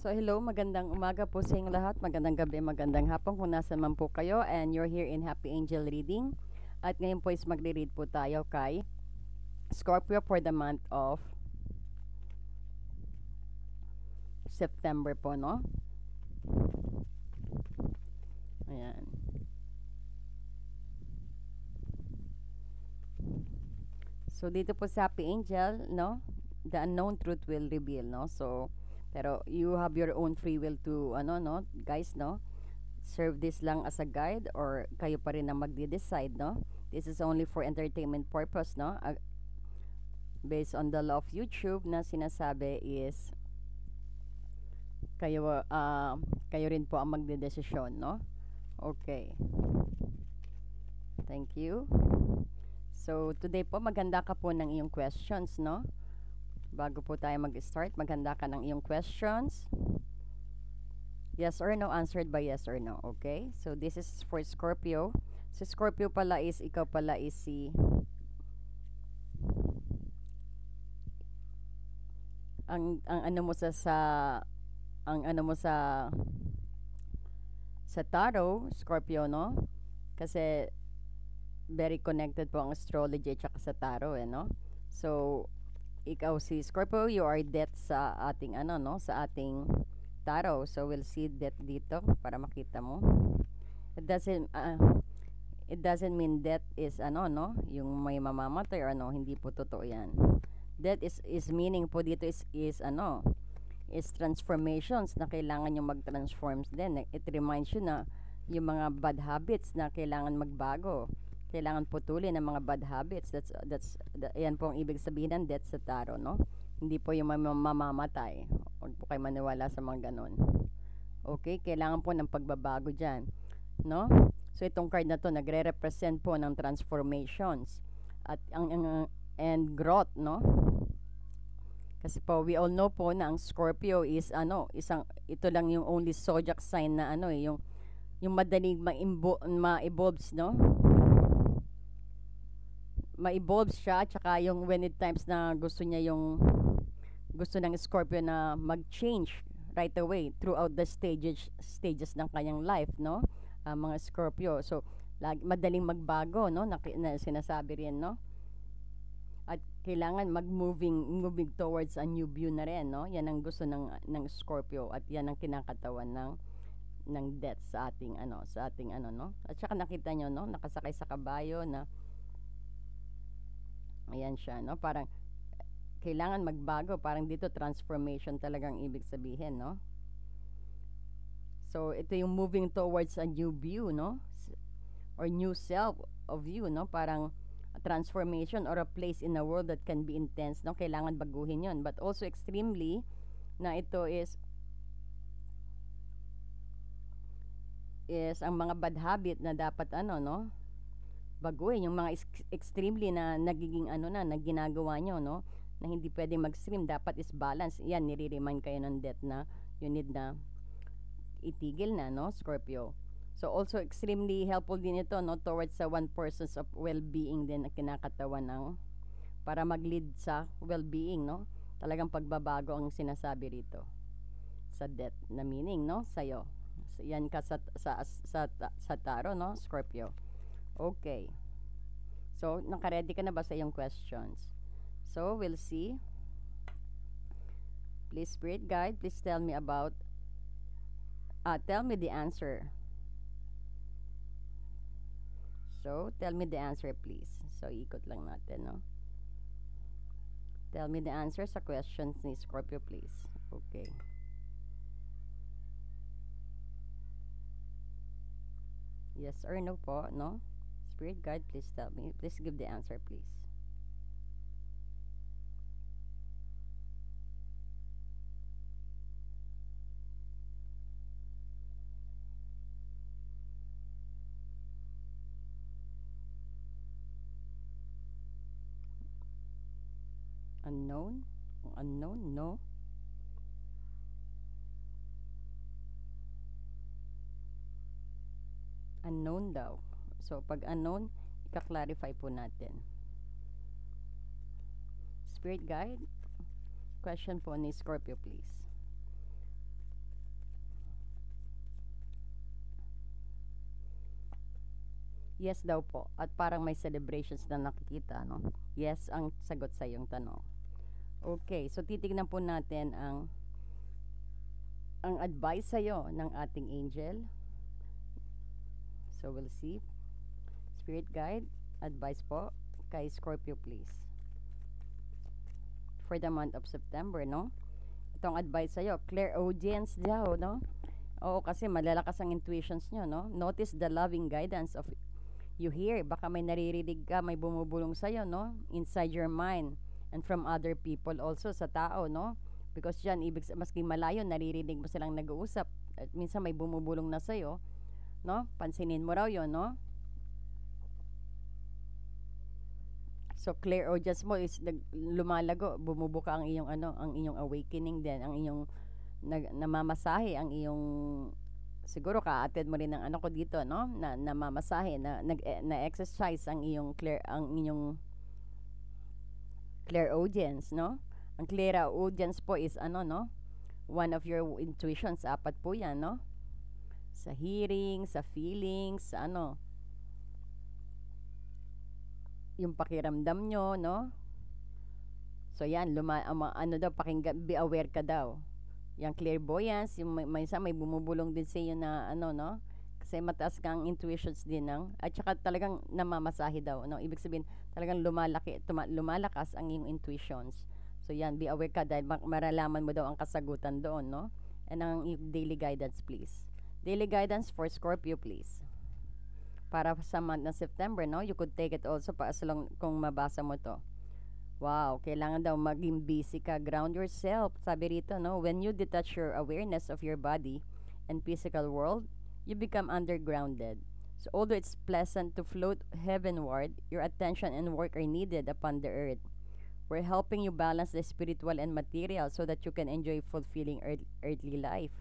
So hello, magandang umaga po sa inyong lahat, magandang gabi, magandang hapon kung nasa man po kayo, and you're here in Happy Angel Reading. At ngayon po is magre-read po tayo kay Scorpio for the month of September po, no? Ayan. So dito po sa Happy Angel, no? The unknown truth will reveal, no? So pero you have your own free will to no, guys, no? Serve this lang as a guide or kayo pa rin ang magde-decide, no? This is only for entertainment purpose, no? Based on the law of YouTube na sinasabi is kayo rin po ang magdedesisyon, no? Okay. Thank you. So today po maganda ka po ng iyong questions, no? Bago po tayo mag-start, maganda ka ng iyong questions. Yes or no, answered by yes or no. Okay? So this is for Scorpio. Si Scorpio pala is, ikaw pala is si ang ano mo ang ano mo sa tarot, Scorpio, no? Kasi very connected po ang astrology at saka sa tarot, no? So ikaw si Scorpio, you are death sa ating no, sa ating tarot. So we'll see death dito para makita mo. It doesn't mean death is no, yung may mamamatay or hindi po totoo 'yan. Death is meaning po dito is is transformations na kailangan yung mag-transforms din. It reminds you na yung mga bad habits na kailangan magbago. Kailangan putulin ang mga bad habits. Yan po ang ibig sabihin ng death sa tarot, no? Hindi po yung mamamatay. Huwag po kayo maniwala sa mga ganon. Okay? Kailangan po ng pagbabago dyan, no? So itong card na to nagre-represent po ng transformations at and growth, no? Kasi po we all know po na ang Scorpio is ito lang yung only zodiac sign na yung madaling ma-evolves, no? Ma-evolve siya, tsaka yung when it times na gusto ng Scorpio na mag-change right away throughout the stages ng kanyang life, no? Mga Scorpio. So madaling magbago, no? Na sinasabi rin, no? At kailangan moving towards a new view na rin, no? Yan ang gusto ng Scorpio at yan ang kinakatawan ng death sa ating no? At saka nakita nyo, no? Nakasakay sa kabayo na ayan siya, no? Parang kailangan magbago, parang dito transformation talagang ibig sabihin, no? So ito yung moving towards a new view, no? Or new self of you, no? Parang a transformation or a place in the world that can be intense, no? Kailangan baguhin yon, but also extremely na ito is ang mga bad habit na dapat no? Baguhin yung mga extremely na nagiging na ginagawa nyo, no? Na hindi pwedeng mag-extreme, dapat is balance. Yan, nire-remind kayo ng death na you need na itigil na, no, Scorpio. So also extremely helpful din ito, no, towards sa one person's of well-being din na kinakatawan ng para mag-lead sa well-being, no? Talagang pagbabago ang sinasabi rito sa death na meaning, no, sa'yo. So, yan ka sa tarot, no, Scorpio. Okay. So, naka-ready ka na ba sa iyong questions? So, we'll see. Please, Spirit Guide, please tell me tell me the answer. So, tell me the answer, please. So, ikot lang natin, no? Tell me the answer sa questions ni Scorpio, please. Okay. Yes or no po, no? Spirit Guide, please tell me. Please give the answer, please. Unknown? Unknown? No? Unknown daw. So, pag unknown, ika-clarify po natin. Spirit Guide, question po ni Scorpio, please. Yes daw po. At parang may celebrations na nakikita, no? Yes ang sagot sa iyong tanong. Okay, so titignan po natin ang advice sa'yo ng ating angel. So we'll see. Spirit guide, advice po kay Scorpio please. For the month of September, no? Itong advice sa'yo, clear audience daw, no? Oo, kasi malalakas ang intuitions nyo, no? Notice the loving guidance of you hear. Baka may naririnig ka, may bumubulong sa'yo, no? Inside your mind and from other people also sa tao, no? Because dyan, maski malayo, naririnig mo silang nag-uusap. At minsan may bumubulong na sa'yo, no? Pansinin mo raw yon, no? So clear audience mo is lumalago, bumubuka ang iyong ang iyong awakening din, ang iyong namamasahe ang iyong siguro ka-attend mo rin ng ko dito, no? Na namamasahe na exercise ang iyong clear audience, no? Ang clear audience po is no? One of your intuitions, apat po 'yan, no? Sa hearing, sa feelings, sa yung pakiramdam nyo, no? So yan, daw, pakinggan, be aware ka daw. Yung clairvoyance, yung may bumubulong din sa iyo na no? Kasi mataas kang intuitions din at saka talagang namamasahe daw, no? Ibig sabihin, talagang lumalakas ang iyong intuitions. So yan, be aware ka dahil maralaman mo daw ang kasagutan doon, no? And ang daily guidance, please. Daily guidance for Scorpio, please. Para sa month ng September, no? You could take it also as long kung mabasa mo to. Wow, kailangan daw maging busy ka. Ground yourself. Sabi rito, no? When you detach your awareness of your body and physical world, you become undergrounded. So although it's pleasant to float heavenward, your attention and work are needed upon the earth. We're helping you balance the spiritual and material so that you can enjoy fulfilling earthly life.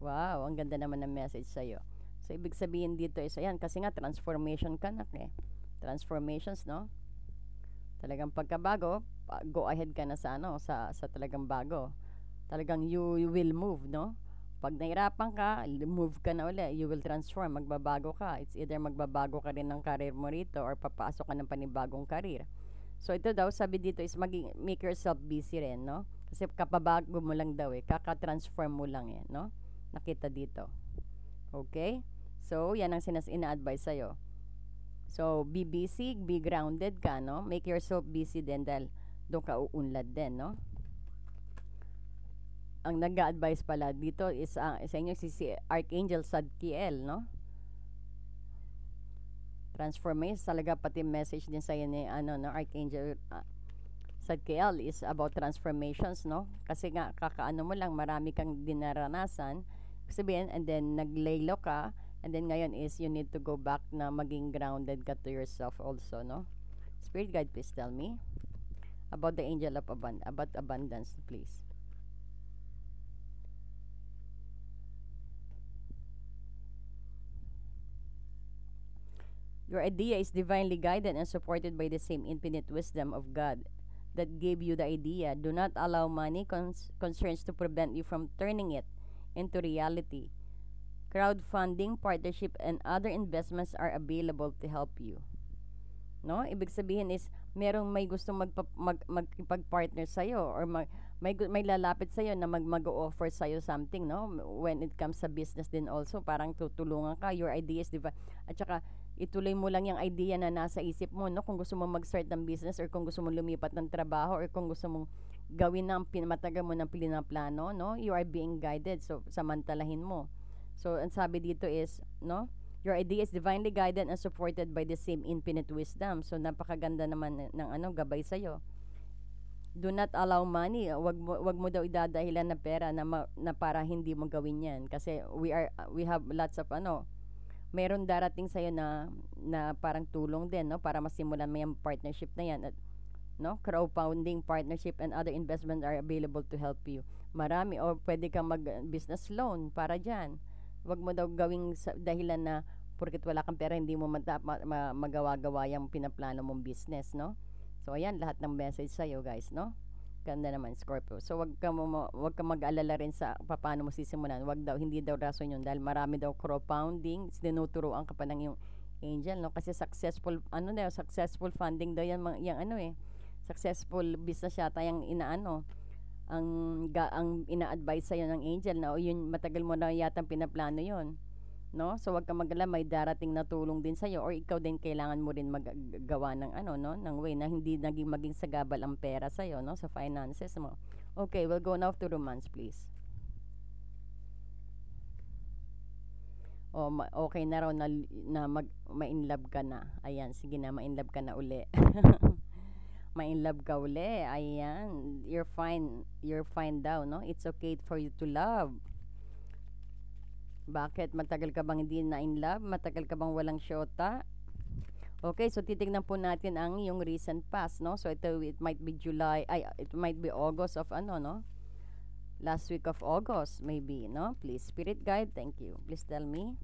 Wow, ang ganda naman ng message sa'yo. So, ibig sabihin dito is, ayan, kasi nga, transformation ka na, Transformations, no? Talagang pagkabago, go ahead ka na sa talagang bago. Talagang you will move, no? Pag nahirapan ka, move ka na uli. You will transform, magbabago ka. It's either magbabago ka rin ng career mo rito or papasok ka ng panibagong career. So, ito daw, sabi dito is make yourself busy rin, no? Kasi kapabago mo lang daw kaka-transform mo lang no? Nakita dito. Okay? So, yan ang ina-advise sa'yo. So, be busy, be grounded ka, no? Make yourself busy din dahil doon ka uunlad din, no? Ang nag-a-advise pala dito is sa inyo si Archangel Zadkiel, no? Transformation, talaga pati message din sa'yo ni, no, Archangel Zadkiel is about transformations, no? Kasi nga, kakaano mo lang, marami kang dinaranasan, sabihin, and then naglaylo ka, and then ngayon is you need to go back na maging grounded ka to yourself also, no? Spirit guide, please tell me about the angel of about abundance, please. Your idea is divinely guided and supported by the same infinite wisdom of God that gave you the idea. Do not allow money concerns to prevent you from turning it into reality. Crowdfunding, partnership, and other investments are available to help you. No? Ibig sabihin is, merong may gustong magpag-partner sa'yo or may lalapit sa'yo na mag-offer sa'yo something, no? When it comes sa business din also, parang tutulungan ka. Your idea is diba? At saka, ituloy mo lang yung idea na nasa isip mo, no? Kung gusto mo mag-start ng business or kung gusto mo lumipat ng trabaho or kung gusto mong gawin na matagal mo ng plano, no? You are being guided. So, samantalahin mo. So, ang sabi dito is, no? Your idea is divinely guided and supported by the same infinite wisdom. So, napakaganda naman ng gabay sa'yo. Do not allow money. Wag mo daw idadahilan na pera na para hindi mo gawin yan. Kasi we have lots of meron darating sa'yo na parang tulong din, no? Para masimulan mo yung partnership na yan. At, no? Crowdfunding, partnership, and other investments are available to help you. Marami. O pwede kang mag-business loan para dyan. Wag mo daw gawing dahilan na porket wala kang pera, hindi mo magawa-gawa yung pinaplano mong business, no? So, ayan, lahat ng message sa'yo, guys, no? Ganda naman, Scorpio. So, wag ka mag-alala rin sa paano mo sisimulan. Hindi daw rason yun dahil marami daw crowdfunding, tinuturuan ka pa ng yung angel, no? Kasi successful, ano daw, successful funding daw yan, yung ano eh, successful business yata yung inaano, ang ina-advise sa'yo ng angel na, o yun, matagal mo na yata pinaplano yon, no? So, wag kang mag-alala, may darating na tulong din sa'yo, or ikaw din kailangan mo rin maggawa ng ano, no? Ng way na hindi maging sagabal ang pera sa'yo, no? Sa finances mo. Okay, we'll go now to romance, please. O, okay na raw na ma-inlove ka na. Ayan, sige na, ma-inlove ka na uli. Ma-inlove ka uli. Ayan, you're fine. You're fine daw, no? It's okay for you to love. Bakit? Matagal ka bang hindi na in love? Matagal ka bang walang syota? Okay, so titignan po natin ang yung recent past, no? So ito, it might be July, ay, it might be August of ano, no? Last week of August, maybe, no? Please, spirit guide, thank you. Please tell me.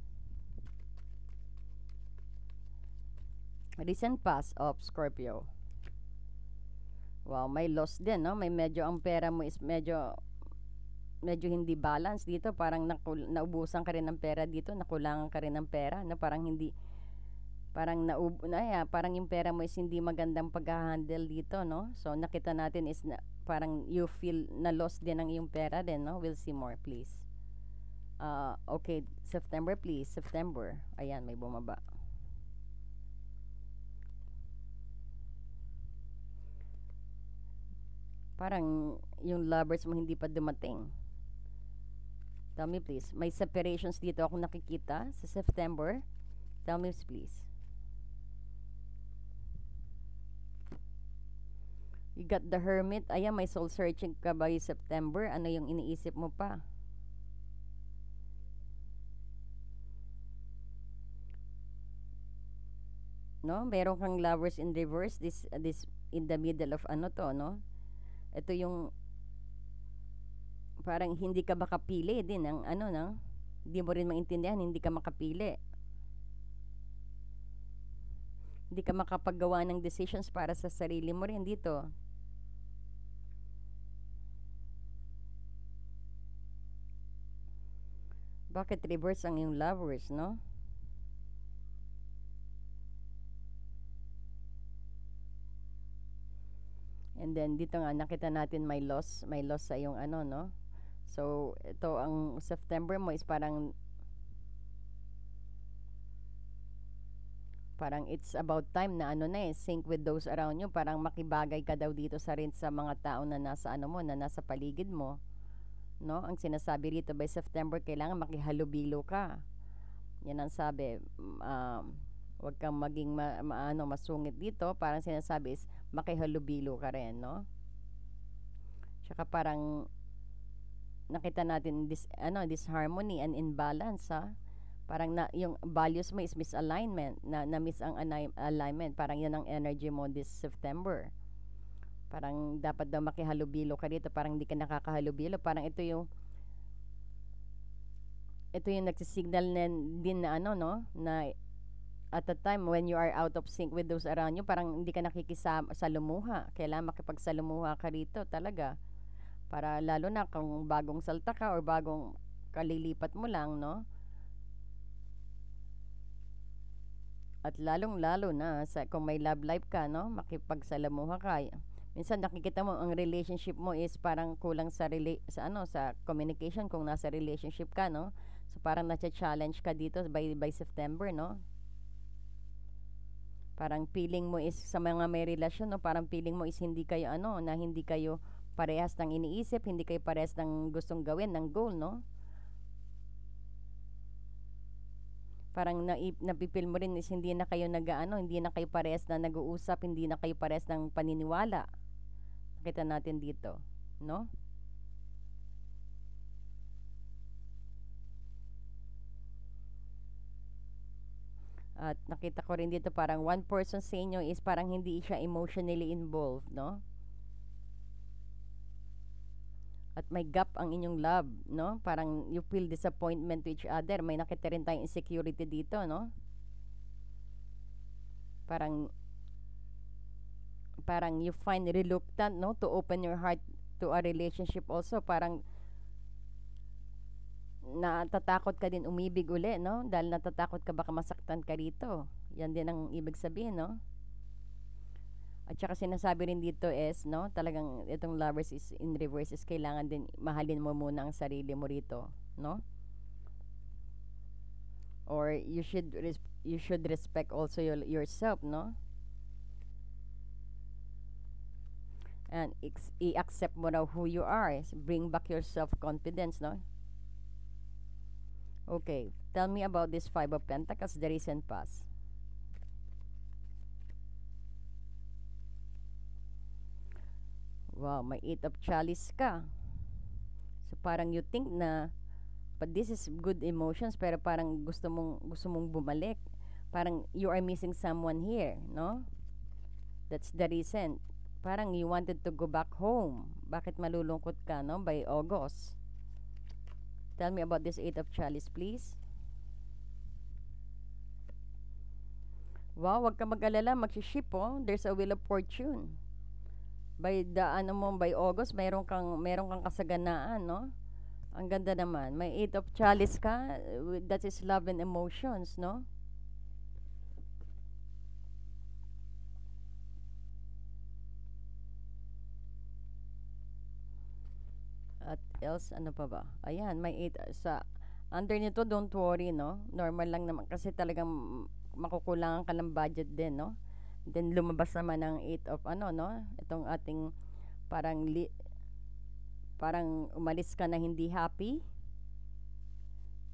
Recent past of Scorpio. Wow, may loss din, no? May medyo ang pera mo is medyo hindi balance dito. Parang naubusan ka rin ng pera dito, nakulangan ka rin ng pera, no? Parang hindi, parang yung pera mo is hindi magandang pag-handle dito, no? So, nakita natin is na, parang you feel na loss din ang iyong pera din, no? We'll see more, please. Okay, September, please. September. Ayan, may bumaba. Parang yung lovers mo hindi pa dumating. Tell me, please. May separations dito ako nakikita sa September. Tell me, please. You got the Hermit. Ayan, may soul searching ka by September. Ano yung iniisip mo pa? No? Meron kang lovers in reverse. This in the middle of ano to, no? Ito yung parang hindi ka makapili din ng ano, no? Hindi mo rin maintindihan, hindi ka makapili. Hindi ka makapaggawa ng decisions para sa sarili mo rin dito. Bakit reverse ang yung lovers, no? And then dito nga nakita natin may loss sa yung ano, no? So ito ang September mo is parang it's about time na ano na sync with those around you, parang makibagay ka daw dito sa rin sa mga tao na nasa ano mo, na nasa paligid mo, no? Ang sinasabi rito by September kailangan makihalubilo ka. Yan ang sabi. Wag kang maging masungit dito. Parang sinasabi is makihalubilo ka rin, no? Tsaka parang nakita natin this harmony and imbalance, ha? Parang yung values mo is misalignment, na miss ang alignment. Parang yan ang energy mo this September. Parang dapat daw makihalubilo ka dito, parang hindi ka nakakahalubilo. Parang ito yung nagsisignal din na ano, no, na at the time when you are out of sync with those around you, parang hindi ka nakikisalamuha. Kailangan makipagsalumuha ka rito talaga, para lalo na kung bagong salta ka or bagong kalilipat mo lang, no? At lalong-lalo na kung may love life ka, no, makipagsalamuha ka. Minsan nakikita mo ang relationship mo is parang kulang sa communication kung nasa relationship ka, no? So parang na-challenge ka dito by September, no? Parang feeling mo is sa mga may relasyon, no, parang feeling mo is hindi kayo hindi kayo parehas ng iniisip, hindi kayo parehas ng gustong gawin, ng goal, no? Parang napipil mo rin is hindi na kayo hindi na kayo parehas na nag-uusap, hindi na kayo parehas ng paniniwala. Nakita natin dito, no? At nakita ko rin dito parang one person sa inyo is parang hindi siya emotionally involved, no? At may gap ang inyong love, no? Parang you feel disappointment to each other. May nakita rin tayong insecurity dito, no? Parang you find reluctant, no, to open your heart to a relationship also. Parang natatakot ka din umibig uli, no? Dahil natatakot ka baka masaktan ka rito. Yan din ang ibig sabihin, no? At saka sinasabi rin dito is, no, talagang itong lovers is in reverse is kailangan din mahalin mo muna ang sarili mo rito, no? Or you should respect also yourself, no? And i-accept mo raw who you are. Bring back your self-confidence, no? Okay, tell me about this Five of Pentacles, the recent past. Wow, may Eight of Chalice ka. So parang you think na, but this is good emotions, pero parang gusto mong bumalik. Parang you are missing someone here, no? That's the reason. Parang you wanted to go back home. Bakit malulungkot ka, no? By August. Tell me about this Eight of Chalice, please. Wow, wag ka mag-alala, mag-ship, oh. There's a Wheel of Fortune. By by August, meron kang kasaganaan, no? Ang ganda naman. May Eight of Chalice ka, that is love and emotions, no? At else, ano pa ba? Ayan, may 8 sa under nito, don't worry, no? Normal lang naman kasi talagang makukulangan ka ng budget din, no? Then lumabas naman ng 8 of ano, no? Itong ating parang parang umalis ka na hindi happy.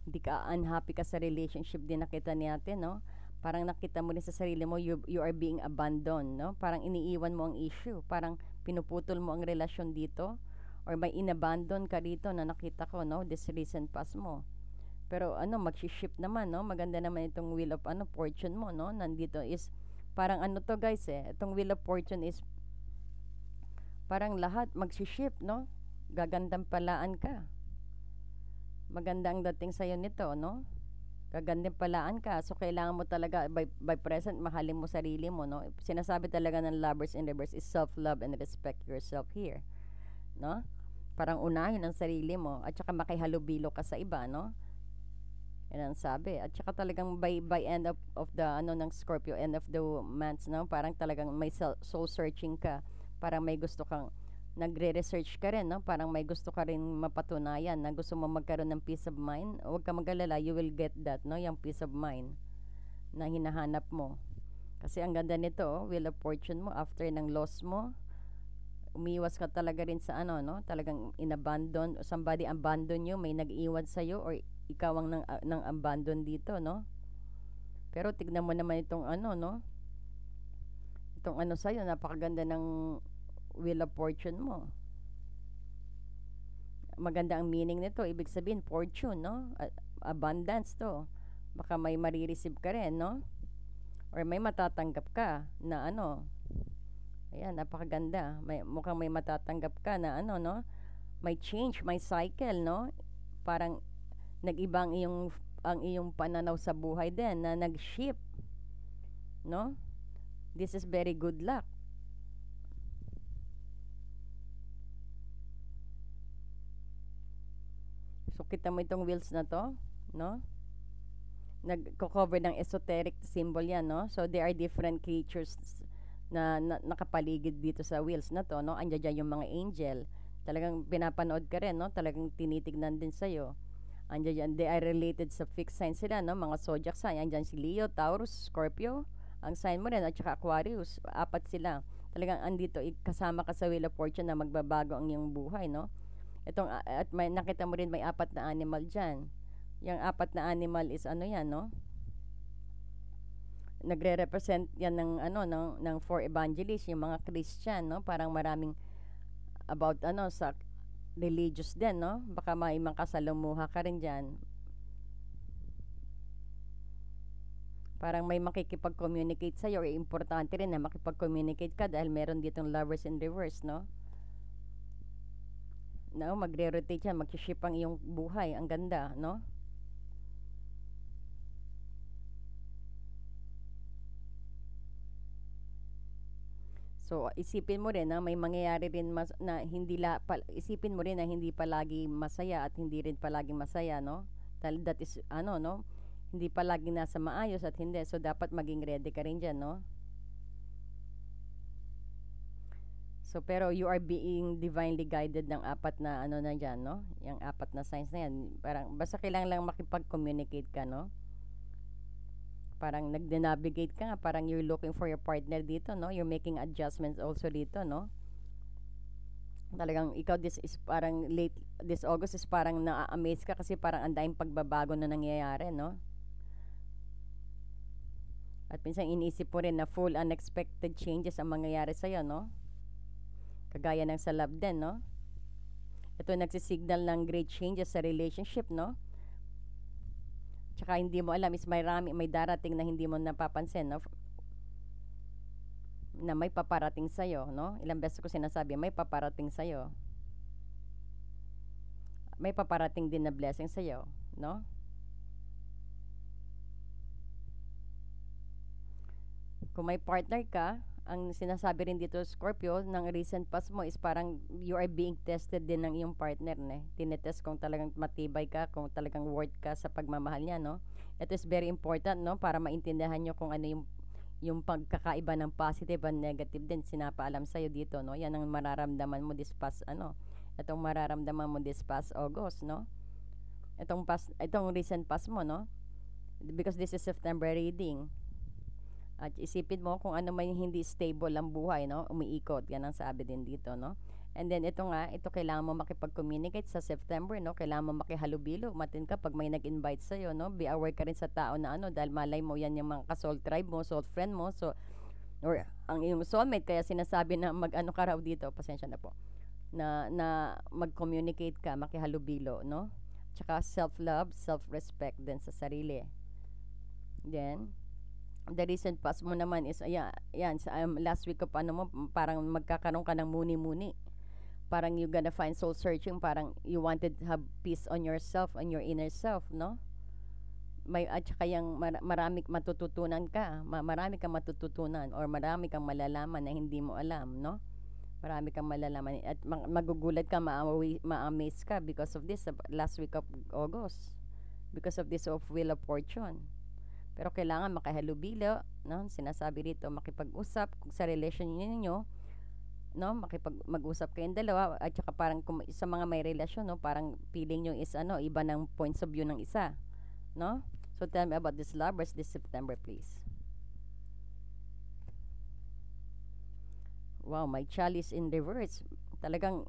Hindi ka unhappy ka sa relationship din nakita natin, no? Parang nakita mo rin sa sarili mo, you are being abandoned, no? Parang iniiwan mo ang issue. Parang pinuputol mo ang relasyon dito or may inabandon ka dito na nakita ko, no, this recent past mo. Pero ano, magshi-shift naman, no? Maganda naman itong Wheel of Fortune mo, no? Nandito is parang ano to, guys, itong Wheel of Fortune is parang lahat magshi-shift, no? Gagandang palaan ka. Maganda ang dating sa'yo nito, no? Gagandang palaan ka. So, kailangan mo talaga, by present, mahalin mo sarili mo, no? Sinasabi talaga ng lovers in reverse is self-love and respect yourself here, no? Parang unahin ang sarili mo at saka makihalubilo ka sa iba, no? Yan ang sabi. At saka talagang by end of the ng Scorpio, end of the month, no? Parang talagang may soul searching ka. Parang may gusto kang nagre-research ka rin, no? Parang may gusto ka rin mapatunayan na gusto mo magkaroon ng peace of mind. Huwag ka mag-alala, you will get that, no? Yung peace of mind na hinahanap mo. Kasi ang ganda nito, Wheel of Fortune mo after ng loss mo. Umiwas ka talaga rin sa no? Talagang inabandon, somebody abandon you, may nag-iwan sa'yo, or ikaw ang nang abandon dito, no? Pero tignan mo naman itong no? Itong sa'yo, napakaganda ng Wheel of Fortune mo. Maganda ang meaning nito, ibig sabihin, fortune, no? Abundance to. Baka may marireceive ka rin, no? Or may matatanggap ka na ayan, napakaganda. Mukhang may matatanggap ka na no? May change, may cycle, no? Parang nag-iba ang iyong pananaw sa buhay din na nag-shift, no? This is very good luck. So, kita mo itong wheels na to, no? Nagko-cover ng esoteric symbol yan, no? So, there are different creatures na nakapaligid dito sa wheels na to, no? Andiyan dyan yung mga angel. Talagang pinapanood ka rin, no? Talagang tinitignan din sa'yo. Andiyan dyan, they are related sa fixed sign sila, no? Mga zodiac sign. Andiyan si Leo, Taurus, Scorpio. Ang sign mo rin, at saka Aquarius. 4 sila. Talagang andito, kasama ka sa Wheel of Fortune na magbabago ang iyong buhay, no? At nakita mo rin may 4 na animal dyan. Yung 4 na animal is yan, no? Nagre-represent yan ng 4 evangelists, yung mga Christian, no? Parang maraming about sa religious din, no? Baka may makasalamuha ka rin diyan. Parang may makikipag-communicate sa iyo, importante rin na makipag-communicate ka dahil meron ditong lovers in reverse, no? No, magre-rotate yan, mag-ship ang iyong buhay. Ang ganda, no? So, isipin mo rin na may mangyayari rin na isipin mo rin na hindi palagi masaya at hindi rin palagi masaya, no? That is, ano, no? Hindi palagi nasa maayos at hindi. So, dapat maging ready ka rin dyan, no? So, pero you are being divinely guided ng apat na ano na dyan, no? Yung apat na signs na yan. Parang, basta kailangan lang makipag-communicate ka, no? Parang nagde-navigate ka nga, parang you're looking for your partner dito, no? You're making adjustments also dito, no? Talagang ikaw this August is parang na-amaze ka kasi parang ang daming pagbabago na nangyayari, no? At minsan iniisip mo rin na full unexpected changes ang mangyayari sa'yo, no? Kagaya ng sa love din, no? Ito nagsisignal ng great changes sa relationship, no? Tsaka hindi mo alam is may darating na hindi mo napapansin, no? Na may paparating sa'yo, no? Ilang beses ko sinasabi, may paparating sa'yo. May paparating din na blessing sa'yo, no? Kung may partner ka, ang sinasabi rin dito Scorpio ng recent past mo is parang you are being tested din ng iyong partner, ne? Tinetest kung talagang matibay ka, kung talagang worth ka sa pagmamahal niya, no? Ito is very important, no? Para maintindihan nyo kung ano yung pagkakaiba ng positive and negative din sinapaalam sa'yo dito, no? Yan ang mararamdaman mo this past, itong mararamdaman mo this past August, no? Itong recent past mo, no? Because this is September reading. At isipin mo kung ano man hindi stable ang buhay, no? Umiikot. Yan ang sabi din dito, no? And then ito kailangan mo makipag-communicate sa September, no? Kailangan mo makihalubilo. Matin ka pag may nag-invite sa'yo, no? Be aware ka rin sa tao na dahil malay mo yan yung mga ka-soul tribe mo, soul friend mo, or ang iyong soulmate, kaya sinasabi na mag-ano ka raw dito, pasensya na po, na mag-communicate ka, makihalubilo, no? Tsaka self-love, self-respect din sa sarili. Then, the recent past mo naman is yan sa last week of mo parang magkakaroon ka ng muni-muni, parang you gonna find soul searching, parang you wanted to have peace on yourself, on your inner self, no? At saka yung marami matututunan ka, marami kang matututunan or marami kang malalaman na hindi mo alam, no? Marami kang malalaman at magugulat ka, ma-amaze ka because of this last week of August, because of this of Wheel of Fortune. Pero kailangan makahalubilo, no? Sinasabi rito, makipag-usap kung sa relasyon niyo, no? Mag-usap kayong dalawa at saka parang sa mga may relasyon, no? Parang feeling niyo is iba ng points of view ng isa, no? So tell me about this lovers this September, please. Wow, my chalice in reverse. Talagang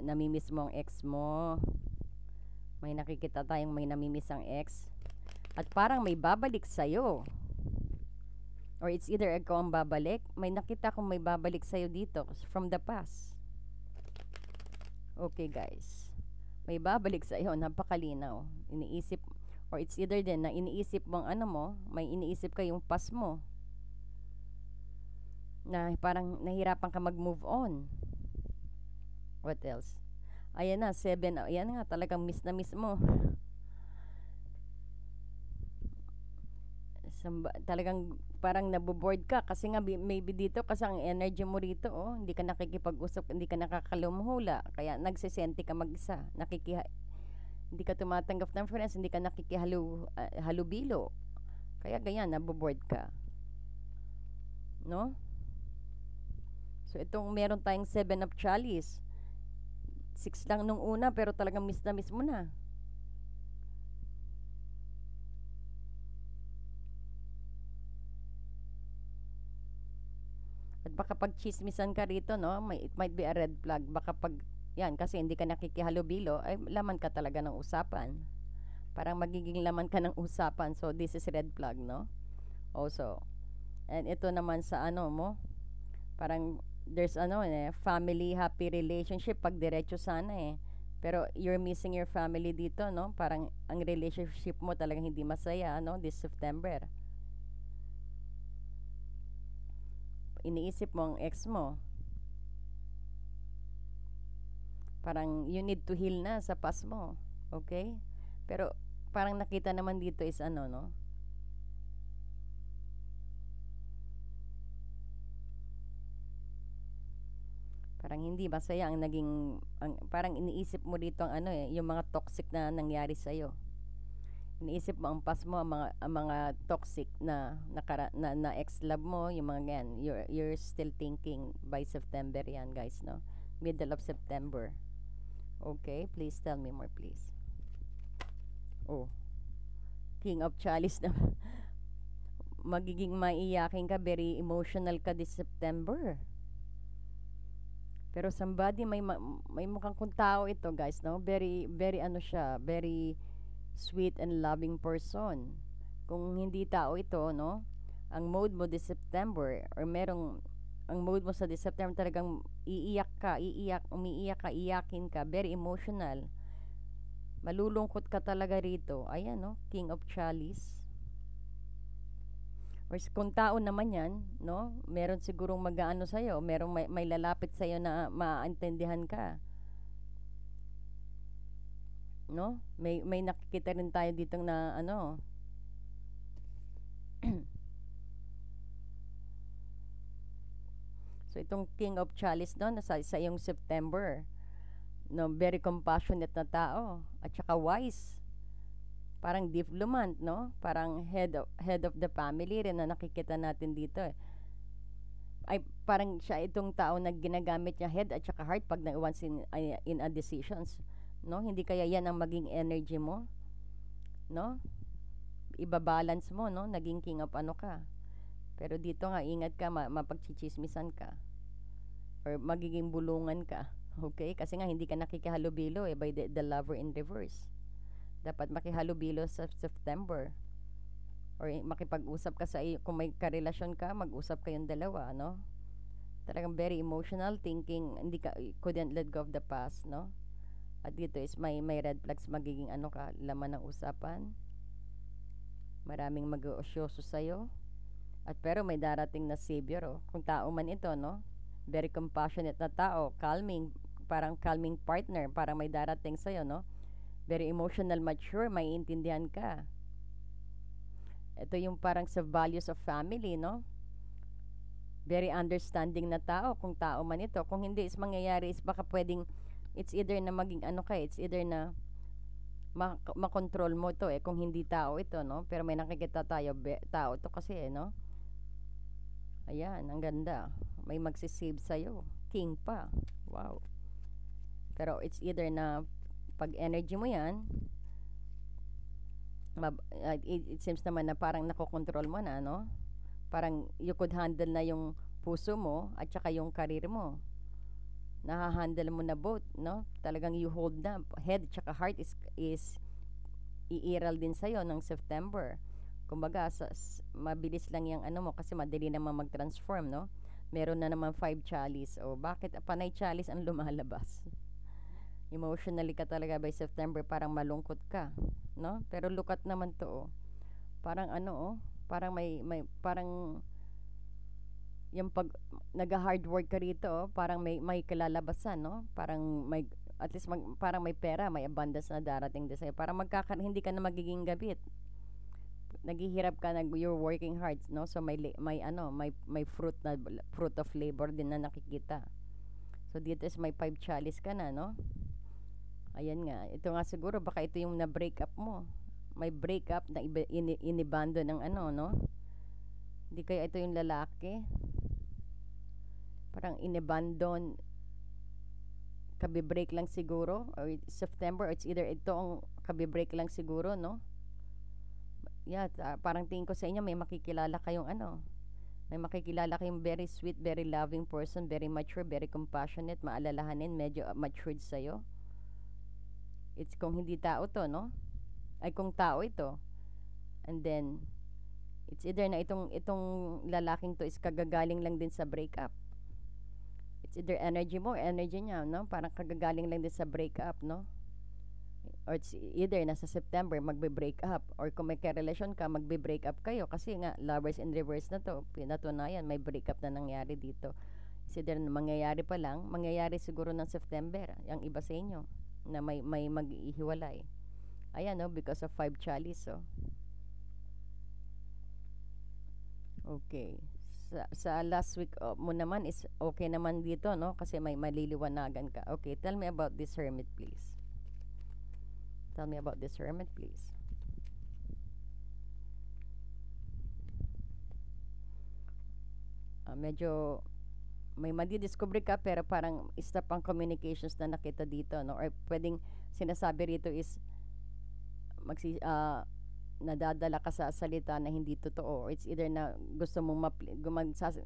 namimiss mo ang ex mo. May nakikita tayong may namimiss ang ex. At parang may babalik sa'yo. Or it's either ikaw ang babalik. May nakita kong may babalik sa'yo dito from the past. Okay, guys. May babalik sa'yo. Napakalinaw. Iniisip. Or it's either din na iniisip mong may iniisip ka yung past mo. Na parang nahirapan ka mag-move on. What else? Ayan na, 7. Ayan nga, talagang miss na miss mo. Talagang parang naboboard ka kasi nga maybe dito kasi ang energy mo rito, hindi ka nakikipag-usap, hindi ka nakakalumhula, kaya nagsisente ka mag-isa, hindi ka tumatanggap ng friends, hindi ka halubilo, kaya ganyan, naboboard ka, no? So itong meron tayong 7 of chalice, 6 lang nung una pero talagang miss na miss mo na. At baka pag chismisan ka rito, no, it might be a red flag. Baka pag, yan, kasi hindi ka nakikihalubilo, ay laman ka talaga ng usapan. Parang magiging laman ka ng usapan. So, this is red flag, no? Also. And ito naman sa mo, parang there's family, happy relationship, pag diretso sana Pero you're missing your family dito, no? Parang ang relationship mo talagang hindi masaya, no? This September. Iniisip mo ang ex mo. Parang you need to heal na sa past mo. Okay? Pero parang nakita naman dito is no? Parang hindi masaya ang naging, parang iniisip mo dito ang ano eh, yung mga toxic na nangyari sa'yo. Iniisip mo ang past mo, ang mga toxic na ex-love mo, yung mga yan. You're still thinking by September yan, guys, no? Middle of September. Okay, please tell me more, please. Oh, King of Chalice na. Magiging maiyakin ka, very emotional ka this September. Pero somebody, may mukhang kung tao ito, guys, no? Very, very ano siya, very sweet and loving person. Kung hindi tao ito, no? Ang mode mo this September, or ang mode mo sa this September talagang umiiyak ka, iyakin ka, very emotional. Malulungkot ka talaga rito. Ayan, no? King of Chalice. Or kung tao naman yan, no? Meron sigurong mag-aano sa'yo, may lalapit sa'yo na maaintindihan ka. No? May nakikita rin tayo dito na ano. So itong King of Chalice no, sa iyong September, no, very compassionate na tao at saka wise. Parang diplomat, no? Parang head of the family rin na nakikita natin dito eh. Ay parang siya itong tao na ginagamit niya head at saka heart pag once in a decisions, no? Hindi kaya yan ang maging energy mo, no? Iba-balance mo, no? Naging king of ano ka. Pero dito nga ingat ka, mapagchichismisan ka or magiging bulungan ka. Okay? Kasi nga hindi ka nakikihalubilo eh by the lover in reverse. Dapat makihalubilo sa September or makipag-usap ka sa iyo kung may karelasyon ka, mag-usap kayong dalawa, no? Talagang very emotional thinking, hindi ka couldn't let go of the past, no? At dito is may red flags, magiging ano ka, laman ng usapan. Maraming mag-uusyoso sa iyo. At pero may darating na savior, oh. Kung tao man ito, no? Very compassionate na tao, calming, parang calming partner, parang may darating sa iyo, no? Very emotional, mature, maiintindihan ka. Ito yung parang sa values of family, no? Very understanding na tao, kung tao man ito. Kung hindi is mangyayari is baka pwedeng, it's either na maging ano ka, it's either na makontrol mo to eh, kung hindi tao ito, no? Pero may nakikita tayo, tao to kasi eh, no? Ayan, ang ganda. May magsisave sa'yo. King pa. Wow. Pero it's either na pag energy mo yan, it seems naman na parang nakokontrol mo na, no? Parang you could handle na yung puso mo at saka yung karir mo. Nahahandle mo na both, no? Talagang you hold na. Head at saka heart is iiral din sa'yo ng September. Kumbaga, mabilis lang yung ano mo kasi madali naman mag-transform, no? Meron na naman 5 chalice. O bakit panay chalice ang lumalabas? Emotionally ka talaga by September, parang malungkot ka, no? Pero look at naman to, oh. Parang ano, oh, parang may parang yung pag nag-hard work ka rito, oh, parang may kalalabasan, no? Parang may at least parang may pera, may abundance na darating din sa'yo. Parang hindi ka na magiging gabit. Naghihirap ka, you're working hard, no? So may fruit of labor din na nakikita. So dito is may 5 chalice ka na, no? Ayan nga, ito nga siguro baka ito yung na-break up mo. May break up na inibando ng ano, no? Hindi kaya ito yung lalaki. Parang inabandon, kabi-break lang siguro, or September, or it's either ito ang kabi-break lang siguro, no? Yeah, parang tingin ko sa inyo may makikilala kayong ano. May makikilala kayong very sweet, very loving person, very mature, very compassionate, maalalahanin, medyo matured sa'yo. It's kung hindi tao to, no? Ay kung tao ito. And then it's either na itong lalaking to is kagagaling lang din sa breakup. It's either energy mo, energy niya, no? Parang kagagaling lang din sa breakup, no? Or it's either na sa September magbe-break up, or kung may karelasyon ka, magbe-break up kayo kasi nga lovers in reverse na to. Pinatunayan may breakup na nangyari dito. It's either na mangyayari pa lang, mangyayari siguro ng September, yung iba sa inyo na may mag-ihiwalay. Ayan, no, because of 5 chalice, oh. Okay. sa last week mo naman is okay naman dito, no? Kasi may maliliwanagan ka. Okay, tell me about this hermit, please. Tell me about this hermit, please. Medyo may madidiscover ka pero parang stop ang communications na nakita dito, no? Or pwedeng sinasabi rito is nadadala ka sa salita na hindi totoo, or it's either na gusto mong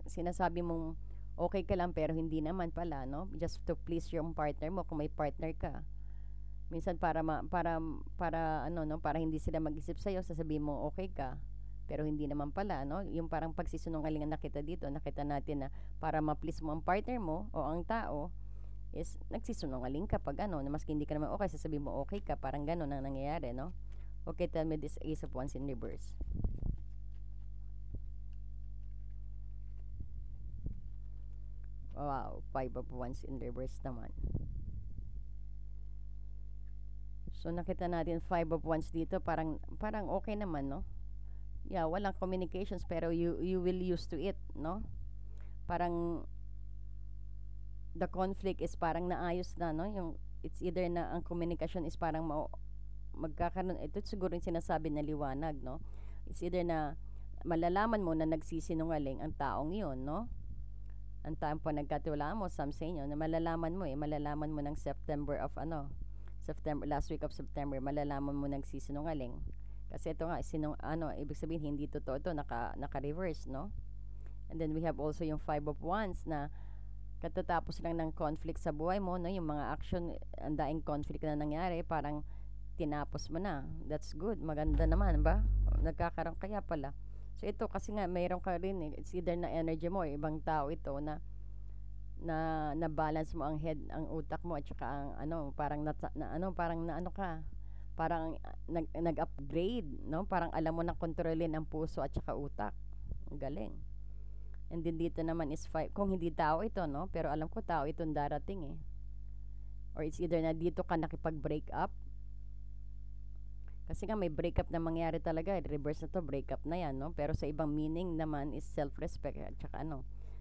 sinasabi mong okay ka lang pero hindi naman pala, no? Just to please yung partner mo kung may partner ka. Minsan para ano, no, para hindi sila mag-isip sa iyo, sasabihin mo okay ka pero hindi naman pala, no? Yung parang pagsisinungaling na nakita dito, nakita natin na para ma-please mo ang partner mo o ang tao is nagsisinungaling ka pag ano, na maski hindi ka naman okay, sasabihin mo okay ka, parang gano'n ang nangyayari, no? Okay, tell me this Ace of Wands in reverse. Wow, Five of Wands in reverse naman. So nakita natin Five of Wands dito, parang okay naman, no? Yeah, walang communications pero you will used to it, no? Parang the conflict is parang naayos na, no? Yung it's either na ang communication is parang magkakaroon, ito siguro yung sinasabi na liwanag, no? It's either na malalaman mo na nagsisinungaling ang taong yun, no? Ang taong panagkatiwalaan mo, some say nyo, na malalaman mo ng September, last week of September, malalaman mo nagsisinungaling. Kasi ito nga, ibig sabihin, hindi totoo ito, naka-reverse, no? And then we have also yung Five of Wands na katatapos lang ng conflict sa buhay mo, no? Yung mga action, ang daing conflict na nangyari, parang tinapos mo na. That's good. Maganda naman, ba? Nagkakaroon kaya pala. So ito kasi nga mayroon ka rin it's either na energy mo, ibang tao ito na balance mo ang head, ang utak mo at saka ang parang parang nag-upgrade, no? Parang alam mo na kontrolin ang puso at saka utak. Ang galing. And then dito naman is kung hindi tao ito, no? Pero alam ko tao itong darating eh. Or it's either na dito ka nakipag-break up. Kasi nga may breakup na mangyari talaga, reverse na to, breakup na yan, no? Pero sa ibang meaning naman is self-respect at saka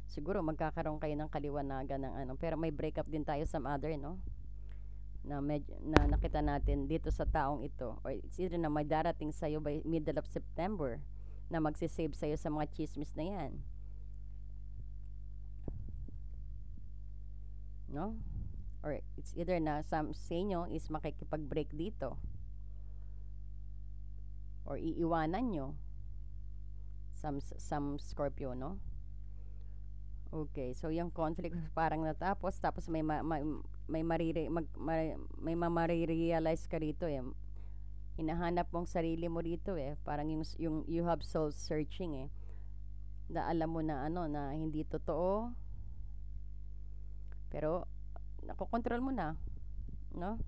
siguro magkakaroon kayo ng kaliwanagan ng pero may breakup din tayo some other, no? Na nakita natin dito sa taong ito, or it's either na may darating sa'yo by middle of September na magsisave sa'yo sa mga chismis na yan, no? Or it's either na some sa inyo is makikipag-break dito or iiwanan nyo some Scorpio, no? Okay, so yung conflict parang natapos, tapos may mamare-realize ka rito eh. Hinahanap mong sarili mo rito eh. Parang yung you have soul searching eh. Na alam mo na na hindi totoo. Pero nakokontrol mo na, no?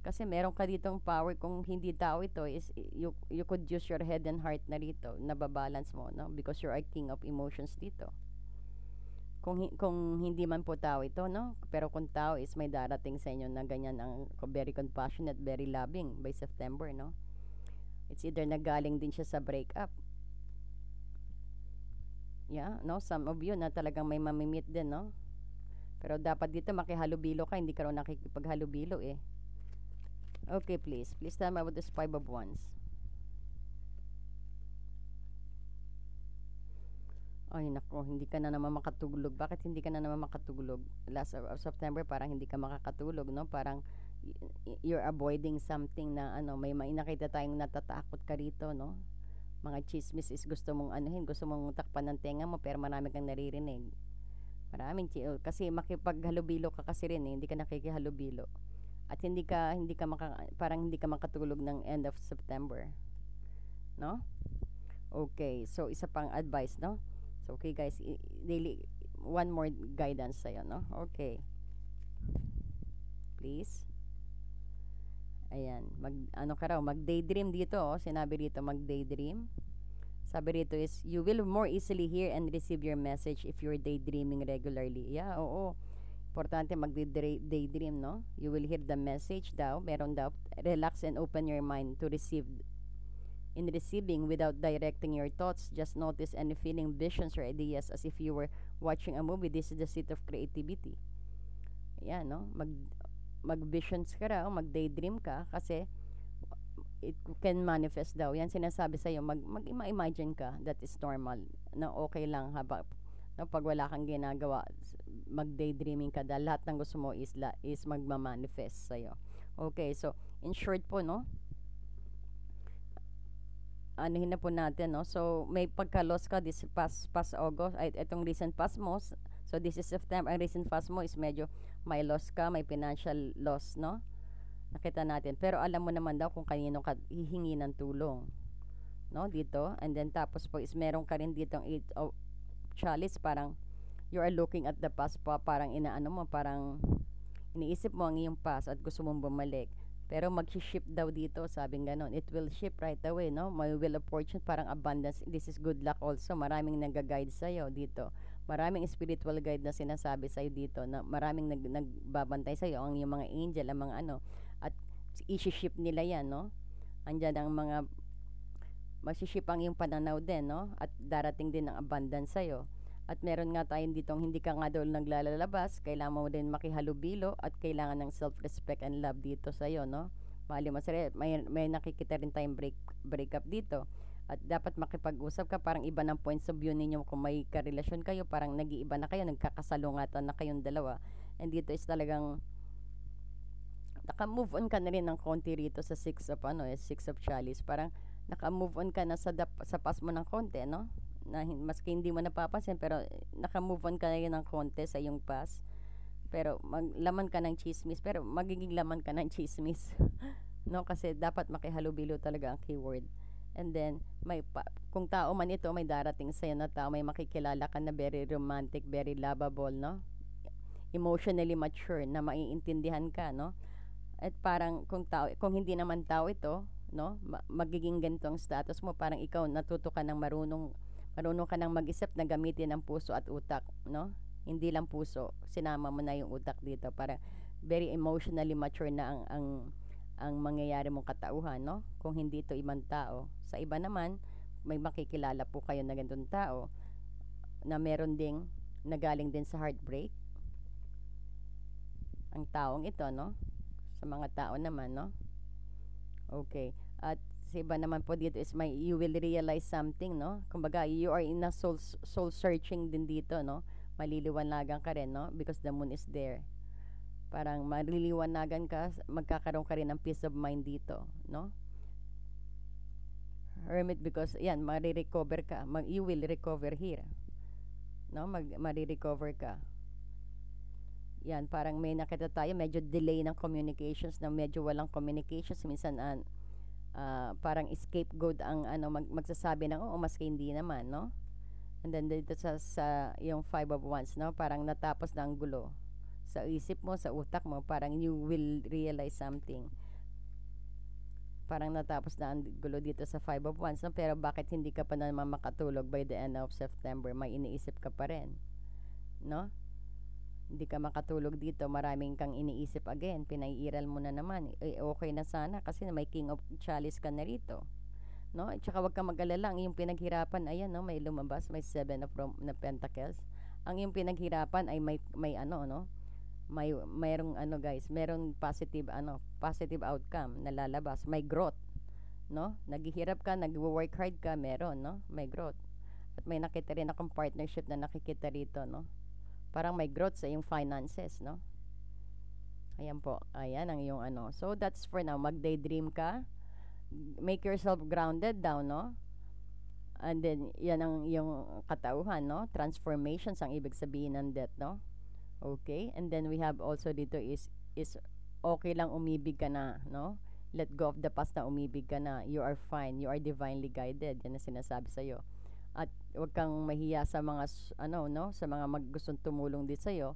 Kasi meron ka ditong power, kung hindi tao ito is you could use your head and heart na rito, nababalance mo, no? Because you're a king of emotions dito. Kung hindi man po tao ito, no? Pero kung tao is may darating sa inyo na ganyan, ang very compassionate, very loving by September, no? It's either nagaling din siya sa breakup. Yeah, no? Some of you na talagang may mamimit din, no? Pero dapat dito makihalubilo ka, hindi ka rin nakikipaghalubilo eh. Okay, please tell me about this Five of Wands. Ay nako, hindi ka na naman makatulog. Bakit hindi ka na naman makatulog? Last of September parang hindi ka makakatulog, no? Parang you're avoiding something na may nakita tayong natatakot ka rito, no? Mga chismis is gusto mong gusto mong takpan ng tenga mo pero marami kang naririnig. Kasi makipaghalubilo ka kasi rin eh, hindi ka nakikihalubilo. At parang hindi ka makatulog ng end of September, no? Okay, so isa pang advice, no? So okay guys, daily one more guidance sa'yo, no? Okay, please. Ayan, mag daydream dito, sinabi dito mag daydream. Sabi rito is you will more easily hear and receive your message if you're daydreaming regularly. Yeah, oo. Importante mag-daydream, no? You will hear the message daw, meron daw, relax and open your mind to receive in receiving without directing your thoughts. Just notice any feeling, visions, or ideas as if you were watching a movie. This is the seat of creativity. Yan, no? Mag-visions ka raw, mag-daydream ka kasi it can manifest daw. Yan sinasabi sa'yo, mag-imagine ka. That is normal. Na okay lang habang no, pag wala kang ginagawa, mag-daydreaming ka dahil lahat ng gusto mo is magma-manifest sa'yo. Okay, so in short po, no, anuhin na po natin, no? So, may pagka-loss ka this past August, ay itong recent past mo. So, this is September. Ang recent past mo is medyo may loss ka, may financial loss, no? Nakita natin. Pero alam mo naman daw kung kanino ka hihingi ng tulong, no? Dito. And then, tapos po is meron ka rin ditong 8 of chalice. Parang, you are looking at the past pa. Parang inaano mo, parang iniisip mo ang iyong past at gusto mong bumalik. Pero mag-shift daw dito, sabing ganon. It will shift right away, no? May will of fortune, parang abundance. This is good luck also. Maraming nag-guide sa'yo dito. Maraming spiritual guide na sinasabi sa'yo dito. Na maraming nagbabantay sa'yo. Ang yung mga angel, ang mga ano. At isi-shift nila yan, no? Andyan ang mga masiship ang yung pananaw din, no? At darating din ang abundance sa'yo. At meron nga tayong ditong hindi ka nga daw naglalabas, kailangan mo din makihalubilo at kailangan ng self-respect and love dito sa'yo, no? Mali mo sarili, may nakikita rin tayong breakup dito. At dapat makipag-usap ka, parang iba ng points of view ninyo kung may karelasyon kayo, parang nag-iiba na kayo, nagkakasalungatan na kayong dalawa. And dito is talagang naka-move on ka na rin ng konti rito sa 6 of chalice. Parang naka-move on ka na sa past mo ng konti, no? Na maski hindi mo napapansin pero naka-move on ka na rin ng konti sa iyong past. Pero laman ka ng chismis, pero magiging laman ka ng chismis. No, kasi dapat makihalubilo talaga ang keyword. And then kung tao man ito, may darating sa na tao, may makikilala ka na very romantic, very lovable, no? Emotionally mature na maiintindihan ka, no? At parang kung hindi naman tao ito, no, magiging ganitong status mo, parang ikaw natuto ka ng marunong ka nang mag-isip na gamitin ang puso at utak, no? Hindi lang puso, sinama mo na yung utak dito para very emotionally mature na ang mangyayari mong katauhan, no? Kung hindi ito ibang tao. Sa iba naman, may makikilala po kayo na ganitong tao na meron ding nagaling din sa heartbreak. Ang taong ito, no? Sa mga tao naman, no? Okay. At sa iba naman po dito is you will realize something, no? Kumbaga, you are in a soul searching din dito, no? Maliliwanagan ka rin, no? Because the moon is there. Parang maliliwanagan ka, magkakaroon ka rin ng peace of mind dito, no? Hermit, because yan, marirecover ka. You will recover here. No? Marirecover ka. Yan, parang may nakita tayo, medyo delay ng communications, na medyo walang communications. Minsan, parang scapegoat ang magsasabi ng oo, maski hindi naman, no? And then dito sa yung 5 of Wands, no? Parang natapos na ang gulo sa isip mo, sa utak mo, parang you will realize something. Parang natapos na ang gulo dito sa 5 of Wands, no? Pero bakit hindi ka pa naman makatulog by the end of September? May iniisip ka pa rin, no? Hindi ka makatulog dito, maraming kang iniisip again, pinaiiral mo na naman. Okay na sana kasi may King of Chalice ka na rito, no? At saka wag kang mag-alala, ang iyong pinaghirapan, ayan, no, may lumabas, may 7 of Pentacles. Ang iyong pinaghirapan ay may no, mayroong guys, merong positive outcome na lalabas, may growth, no? Naghihirap ka, nagwo-work hard ka, meron, no? May growth. At may nakita rin akong partnership na nakikita rito, no? Parang may growth sa iyong finances, no? Ayan po. Ayan ang iyong So, that's for now. Mag-daydream ka. Make yourself grounded down, no? And then, yan ang iyong katauhan, no? Transformations ang ibig sabihin ng death, no? Okay? And then, we have also dito is okay lang umibig ka na, no? Let go of the past na umibig ka na. You are fine. You are divinely guided. Yan ang sinasabi sa'yo. At huwag kang mahiya sa mga sa mga gustong tumulong din sa iyo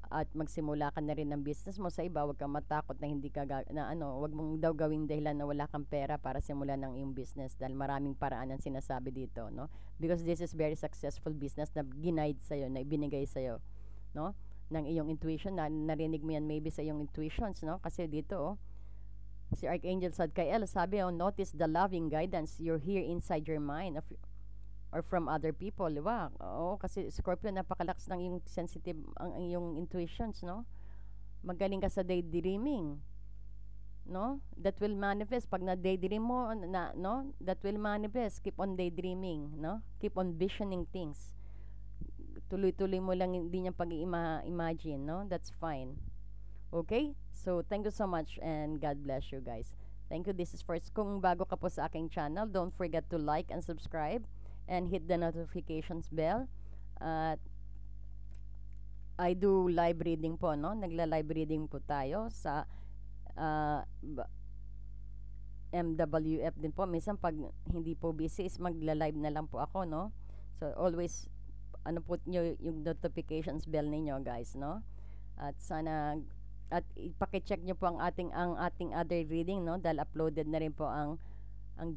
at magsimula ka na rin ng business mo sa iba. Huwag kang matakot na hindi ka huwag mong daw gawing dahilan na wala kang pera para simulan ng iyong business dahil maraming paraan ang sinasabi dito, no? Because this is very successful business na ginaid sa iyo, na ibinigay sa iyo, no? Ng iyong intuition, na narinig mo yan maybe sa iyong intuitions, no? Kasi dito Si Archangel Sadkael, sabi, notice the loving guidance you're here inside your mind or from other people, di ba? Oo, kasi Scorpio, napakalakas ng yung sensitive, ang yung intuitions, no? Magaling ka sa daydreaming, no? That will manifest pag na-daydream mo, no? That will manifest. Keep on daydreaming, no? Keep on visioning things. Tuloy-tuloy mo lang hindi niya pag-imagine, no? That's fine. Okay? So, thank you so much and God bless you guys. Thank you. This is first. Kung bago ka po sa aking channel, don't forget to like and subscribe and hit the notifications bell. At I do live reading po, no? Nagla-live reading po tayo sa uh, MWF din po. Minsan pag hindi po busy is magla-live na lang po ako, no? So, always ano po nyo yung notifications bell ninyo, guys, no? At sana ipaki-check nyo po ang ating other reading, no? Dahil uploaded na rin po ang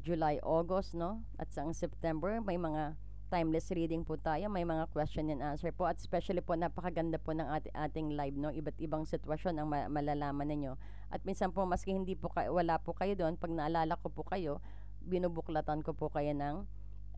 July, August, no? At sa September may mga timeless reading po tayo, may mga question and answer po, at especially po napakaganda po ng ating live, no? Iba't ibang sitwasyon ang malalaman ninyo. At minsan po maski hindi po wala po kayo doon, pag naalala ko po kayo, binubuklatan ko po kayo ng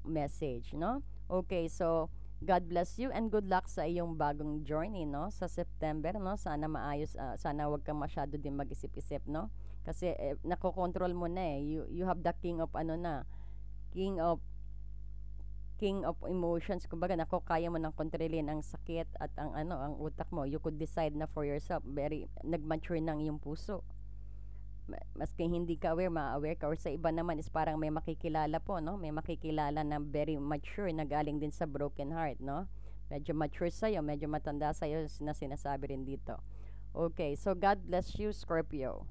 message, no? Okay, so God bless you and good luck sa iyong bagong journey, no? Sa September, no? Sana maayos, sana wag kang masyado din mag-isip-isip, no? Kasi nakokontrol mo na eh. You have the king of ano na, king of emotions. Kumbaga, kaya mo nang kontrolin ang sakit at ang utak mo. You could decide na for yourself. Very nag-mature nang yung puso. Maski hindi ka aware, ma-aware ka. Or sa iba naman is parang may makikilala po, no? May makikilala na very mature na galing din sa broken heart, no? Medyo mature sa'yo, medyo matanda sa'yo na sinasabi rin dito. Okay, so God bless you, Scorpio.